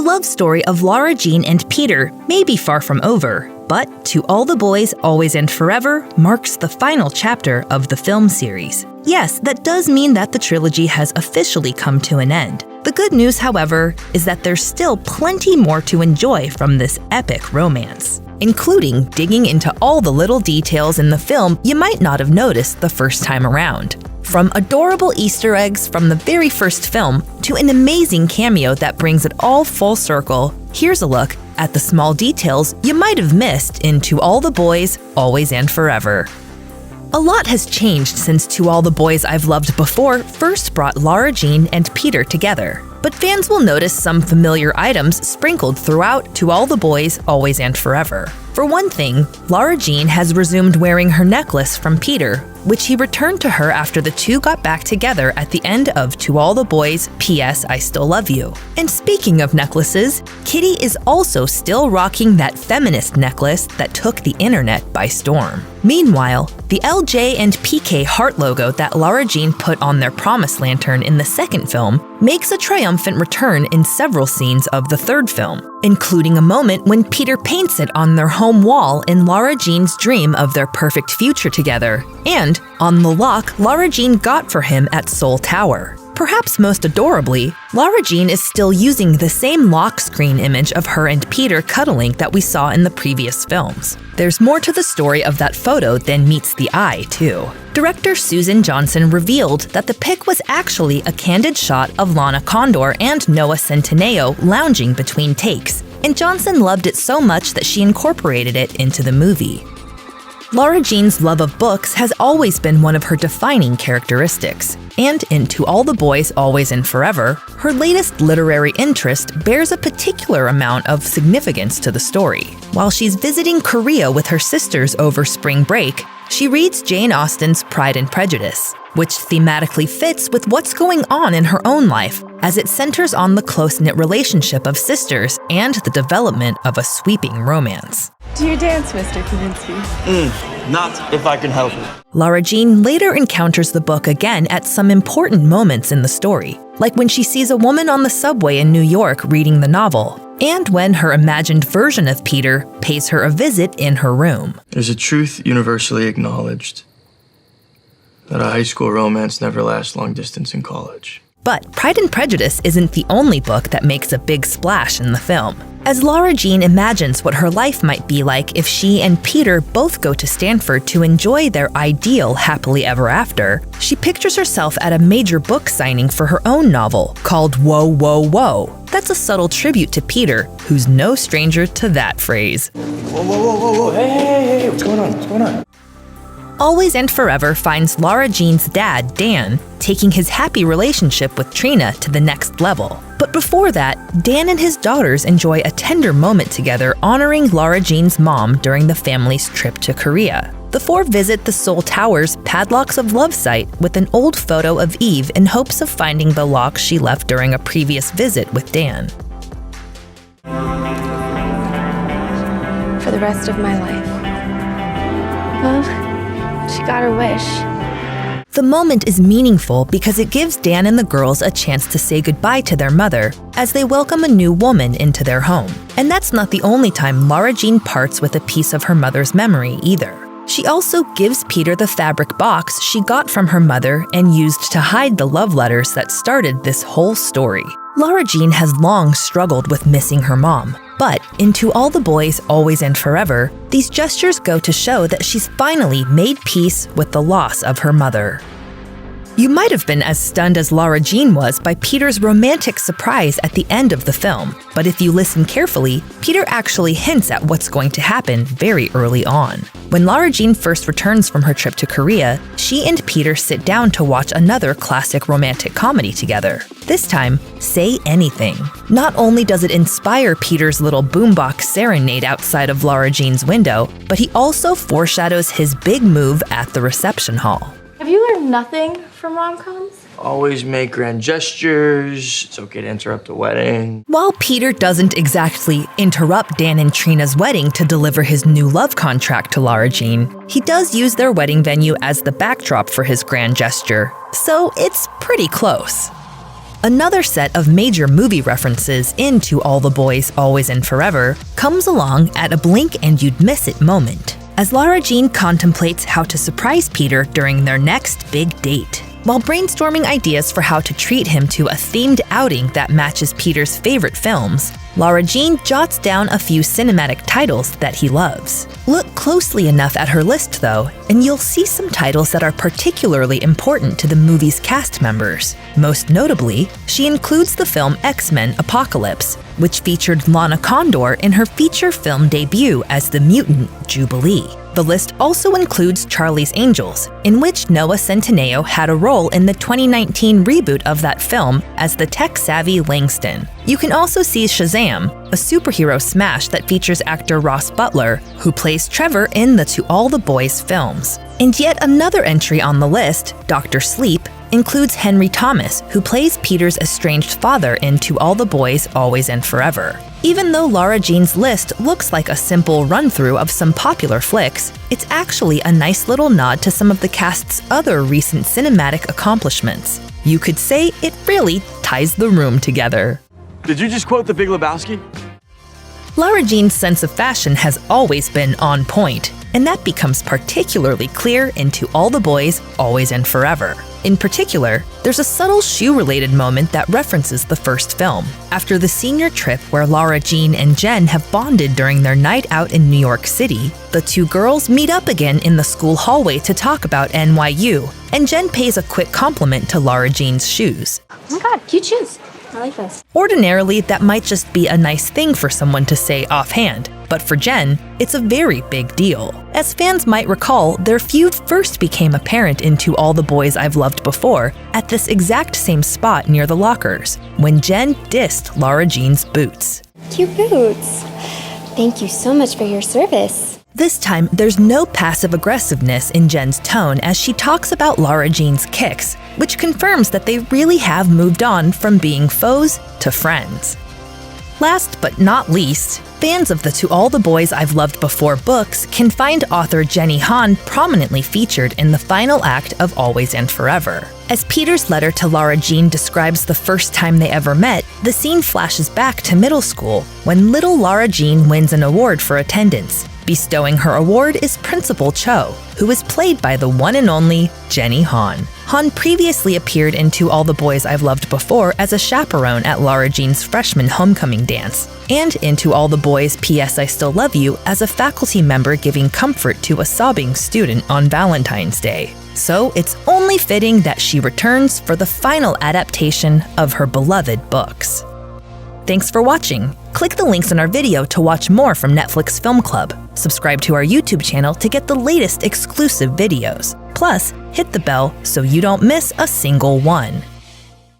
The love story of Lara Jean and Peter may be far from over, but To All the Boys, Always and Forever marks the final chapter of the film series. Yes, that does mean that the trilogy has officially come to an end. The good news, however, is that there's still plenty more to enjoy from this epic romance, including digging into all the little details in the film you might not have noticed the first time around. From adorable Easter eggs from the very first film to an amazing cameo that brings it all full circle, here's a look at the small details you might have missed in To All the Boys, Always and Forever. A lot has changed since To All the Boys I've Loved Before first brought Lara Jean and Peter together. But fans will notice some familiar items sprinkled throughout To All the Boys, Always and Forever. For one thing, Lara Jean has resumed wearing her necklace from Peter, which he returned to her after the two got back together at the end of To All the Boys, P.S. I Still Love You. And speaking of necklaces, Kitty is also still rocking that feminist necklace that took the internet by storm. Meanwhile, the LJ and PK heart logo that Lara Jean put on their promise lantern in the second film makes a triumphant return in several scenes of the third film, including a moment when Peter paints it on their home wall in Lara Jean's dream of their perfect future together, and on the lock Lara Jean got for him at Seoul Tower. Perhaps most adorably, Lara Jean is still using the same lock screen image of her and Peter cuddling that we saw in the previous films. There's more to the story of that photo than meets the eye, too. Director Susan Johnson revealed that the pic was actually a candid shot of Lana Condor and Noah Centineo lounging between takes, and Johnson loved it so much that she incorporated it into the movie. Lara Jean's love of books has always been one of her defining characteristics, and in To All the Boys, Always and Forever, her latest literary interest bears a particular amount of significance to the story. While she's visiting Korea with her sisters over spring break, she reads Jane Austen's Pride and Prejudice, which thematically fits with what's going on in her own life, as it centers on the close-knit relationship of sisters and the development of a sweeping romance. Do you dance, Mr. Kavinsky? Not if I can help it. Lara Jean later encounters the book again at some important moments in the story, like when she sees a woman on the subway in New York reading the novel, and when her imagined version of Peter pays her a visit in her room. There's a truth universally acknowledged, that a high school romance never lasts long distance in college. But Pride and Prejudice isn't the only book that makes a big splash in the film. As Lara Jean imagines what her life might be like if she and Peter both go to Stanford to enjoy their ideal happily ever after, she pictures herself at a major book signing for her own novel called Whoa, Whoa, Whoa. That's a subtle tribute to Peter, who's no stranger to that phrase. Whoa, whoa, whoa, whoa, whoa, hey, what's going on, what's going on? Always and Forever finds Lara Jean's dad, Dan, taking his happy relationship with Trina to the next level. But before that, Dan and his daughters enjoy a tender moment together honoring Lara Jean's mom during the family's trip to Korea. The four visit the Seoul Tower's Padlocks of Love site with an old photo of Eve in hopes of finding the lock she left during a previous visit with Dan. For the rest of my life. Well, she got her wish. The moment is meaningful because it gives Dan and the girls a chance to say goodbye to their mother as they welcome a new woman into their home. And that's not the only time Lara Jean parts with a piece of her mother's memory either. She also gives Peter the fabric box she got from her mother and used to hide the love letters that started this whole story. Lara Jean has long struggled with missing her mom, but in To All the Boys, Always and Forever, these gestures go to show that she's finally made peace with the loss of her mother. You might have been as stunned as Lara Jean was by Peter's romantic surprise at the end of the film, but if you listen carefully, Peter actually hints at what's going to happen very early on. When Lara Jean first returns from her trip to Korea, she and Peter sit down to watch another classic romantic comedy together. This time, Say Anything. Not only does it inspire Peter's little boombox serenade outside of Lara Jean's window, but he also foreshadows his big move at the reception hall. Have you learned nothing from rom-coms? Always make grand gestures. It's okay to interrupt a wedding. While Peter doesn't exactly interrupt Dan and Trina's wedding to deliver his new love contract to Lara Jean, he does use their wedding venue as the backdrop for his grand gesture, so it's pretty close. Another set of major movie references in To All the Boys, Always and Forever comes along at a blink and you'd miss it moment, as Lara Jean contemplates how to surprise Peter during their next big date. While brainstorming ideas for how to treat him to a themed outing that matches Peter's favorite films, Lara Jean jots down a few cinematic titles that he loves. Look closely enough at her list, though, and you'll see some titles that are particularly important to the movie's cast members. Most notably, she includes the film X-Men Apocalypse, which featured Lana Condor in her feature film debut as the mutant Jubilee. The list also includes Charlie's Angels, in which Noah Centineo had a role in the 2019 reboot of that film as the tech-savvy Langston. You can also see Shazam, a superhero smash that features actor Ross Butler, who plays Trevor in the To All the Boys films. And yet another entry on the list, Dr. Sleep, includes Henry Thomas, who plays Peter's estranged father in To All the Boys, Always and Forever. Even though Lara Jean's list looks like a simple run-through of some popular flicks, it's actually a nice little nod to some of the cast's other recent cinematic accomplishments. You could say it really ties the room together. Did you just quote The Big Lebowski? Lara Jean's sense of fashion has always been on point, and that becomes particularly clear in To All the Boys, Always and Forever. In particular, there's a subtle shoe-related moment that references the first film. After the senior trip where Lara Jean and Jen have bonded during their night out in New York City, the two girls meet up again in the school hallway to talk about NYU, and Jen pays a quick compliment to Lara Jean's shoes. Oh my god, cute shoes. I like this. Ordinarily, that might just be a nice thing for someone to say offhand, but for Jen, it's a very big deal. As fans might recall, their feud first became apparent in To All the Boys I've Loved Before at this exact same spot near the lockers, when Jen dissed Lara Jean's boots. Cute boots. Thank you so much for your service. This time, there's no passive-aggressiveness in Jen's tone as she talks about Lara Jean's kicks, which confirms that they really have moved on from being foes to friends. Last but not least, fans of the To All the Boys I've Loved Before books can find author Jenny Han prominently featured in the final act of Always and Forever. As Peter's letter to Lara Jean describes the first time they ever met, the scene flashes back to middle school when little Lara Jean wins an award for attendance. Bestowing her award is Principal Cho, who is played by the one and only Jenny Han. Han previously appeared in To All the Boys I've Loved Before as a chaperone at Lara Jean's freshman homecoming dance, and in To All the Boys P.S. I Still Love You as a faculty member giving comfort to a sobbing student on Valentine's Day. So it's only fitting that she returns for the final adaptation of her beloved books. Thanks for watching. Click the links in our video to watch more from Netflix Film Club. Subscribe to our YouTube channel to get the latest exclusive videos. Plus, hit the bell so you don't miss a single one.